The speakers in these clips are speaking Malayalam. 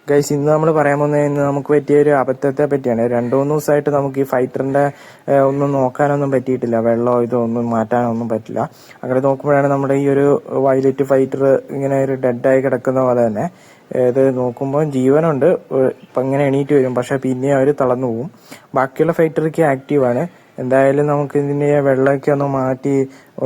ഗൈസ്, ഇന്ന് നമ്മൾ പറയാൻ പോകുന്നത് നമുക്ക് പറ്റിയ ഒരു അബദ്ധത്തെ പറ്റിയാണ്. 2-3 ദിവസമായിട്ട് നമുക്ക് ഈ ഫൈറ്ററിന്റെ ഒന്നും നോക്കാനൊന്നും പറ്റിയിട്ടില്ല. വെള്ളമോ ഇതോ ഒന്നും മാറ്റാനൊന്നും പറ്റില്ല. അങ്ങനെ നോക്കുമ്പോഴാണ് നമ്മുടെ ഈ ഒരു വയലറ്റ് ഫൈറ്റർ ഇങ്ങനെ ഒരു ഡെഡായി കിടക്കുന്ന പോലെ തന്നെ ഇത് നോക്കുമ്പോൾ ജീവനുണ്ട്. ഇപ്പം ഇങ്ങനെ എണീറ്റ് വരും, പക്ഷെ പിന്നെ അവർ തളർന്നു പോകും. ബാക്കിയുള്ള ഫൈറ്ററൊക്കെ ആക്റ്റീവാണ്. എന്തായാലും നമുക്ക് ഇതിന്റെ വെള്ളമൊക്കെ ഒന്ന് മാറ്റി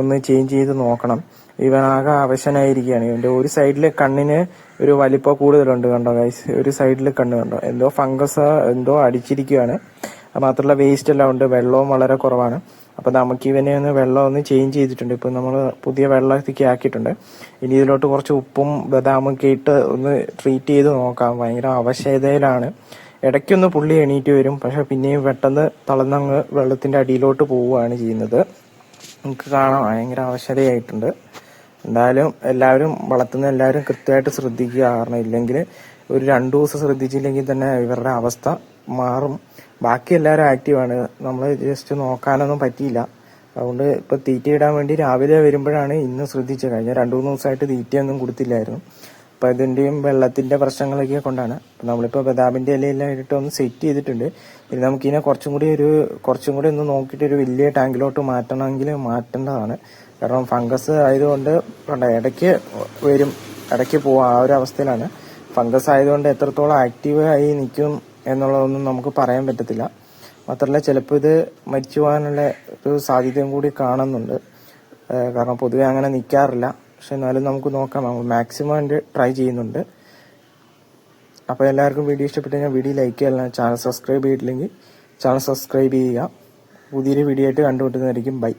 ഒന്ന് ചേഞ്ച് ചെയ്ത് നോക്കണം. ഇവനാകെ അവശനായിരിക്കുകയാണ്. ഇവന്റെ ഒരു സൈഡില് കണ്ണിന് ഒരു വലിപ്പം കൂടുതലുണ്ട്, കണ്ടോ ഗൈസ്? ഒരു സൈഡിൽ കണ്ണ് കണ്ടോ, എന്തോ ഫംഗസ് എന്തോ അടിച്ചിരിക്കുകയാണ്. അത് മാത്രമല്ല വേസ്റ്റ് എല്ലാം ഉണ്ട്, വെള്ളവും വളരെ കുറവാണ്. അപ്പൊ നമുക്ക് ഇവനെ വെള്ളം ഒന്ന് ചേഞ്ച് ചെയ്തിട്ടുണ്ട്. ഇപ്പൊ നമ്മൾ പുതിയ വെള്ളത്തേക്ക് ആക്കിയിട്ടുണ്ട്. ഇനി ഇതിലോട്ട് കുറച്ച് ഉപ്പും ബദാമും ഒക്കെ ഇട്ട് ഒന്ന് ട്രീറ്റ് ചെയ്ത് നോക്കാം. ഭയങ്കര അവശതയിലാണ്. ഇടയ്ക്കൊന്ന് പുള്ളി എണീറ്റ് വരും, പക്ഷെ പിന്നെയും പെട്ടെന്ന് തളർന്നങ്ങ് വെള്ളത്തിന്റെ അടിയിലോട്ട് പോവുകയാണ് ചെയ്യുന്നത്. നമുക്ക് കാണാം, ഭയങ്കര അവശതയായിട്ടുണ്ട്. എന്തായാലും വളർത്തുന്ന എല്ലാവരും കൃത്യമായിട്ട് ശ്രദ്ധിക്കുക. കാരണം ഇല്ലെങ്കിൽ ഒരു 2 ദിവസം ശ്രദ്ധിച്ചില്ലെങ്കിൽ തന്നെ ഇവരുടെ അവസ്ഥ മാറും. ബാക്കി എല്ലാവരും ആക്റ്റീവാണ്. നമ്മൾ ജസ്റ്റ് നോക്കാനൊന്നും പറ്റിയില്ല. അതുകൊണ്ട് ഇപ്പൊ തീറ്റ ഇടാൻ വേണ്ടി രാവിലെ വരുമ്പോഴാണ് ഇന്ന് ശ്രദ്ധിച്ചത്. കഴിഞ്ഞ 2-3 ദിവസമായിട്ട് തീറ്റയൊന്നും കൊടുത്തില്ലായിരുന്നു. അപ്പൊ ഇതിന്റെയും വെള്ളത്തിന്റെ പ്രശ്നങ്ങളൊക്കെ കൊണ്ടാണ്. നമ്മളിപ്പോ ബദാമിന്റെ ഇലയെല്ലാം ഇട്ടിട്ട് ഒന്ന് സെറ്റ് ചെയ്തിട്ടുണ്ട്. ഇനി നമുക്കിതിനെ കുറച്ചും കൂടി ഒന്ന് നോക്കിയിട്ട് ഒരു വലിയ ടാങ്കിലോട്ട് മാറ്റണമെങ്കിൽ മാറ്റേണ്ടതാണ്. കാരണം ഫംഗസ് ആയതുകൊണ്ട് ഇടയ്ക്ക് വരും, ഇടയ്ക്ക് പോവും. ആ ഒരു അവസ്ഥയിലാണ്. ഫംഗസ് ആയതുകൊണ്ട് എത്രത്തോളം ആക്റ്റീവ് ആയി നിൽക്കും എന്നുള്ളതൊന്നും നമുക്ക് പറയാൻ പറ്റത്തില്ല. മാത്രമല്ല ചിലപ്പോൾ ഇത് മരിച്ചു പോകാനുള്ള ഒരു സാധ്യതയും കൂടി കാണുന്നുണ്ട്. കാരണം പൊതുവെ അങ്ങനെ നിൽക്കാറില്ല. പക്ഷെ എന്നാലും നമുക്ക് നോക്കാം. നമ്മൾ മാക്സിമം ട്രൈ ചെയ്യുന്നുണ്ട്. അപ്പോൾ എല്ലാവർക്കും വീഡിയോ ഇഷ്ടപ്പെട്ടെങ്കിൽ വീഡിയോ ലൈക്ക് ചെയ്യുക. ചാനൽ സബ്സ്ക്രൈബ് ചെയ്തിട്ടില്ലെങ്കിൽ ചാനൽ സബ്സ്ക്രൈബ് ചെയ്യുക. പുതിയൊരു വീഡിയോ ആയിട്ട് കണ്ടുമുട്ടുന്നതായിരിക്കും. ബൈ.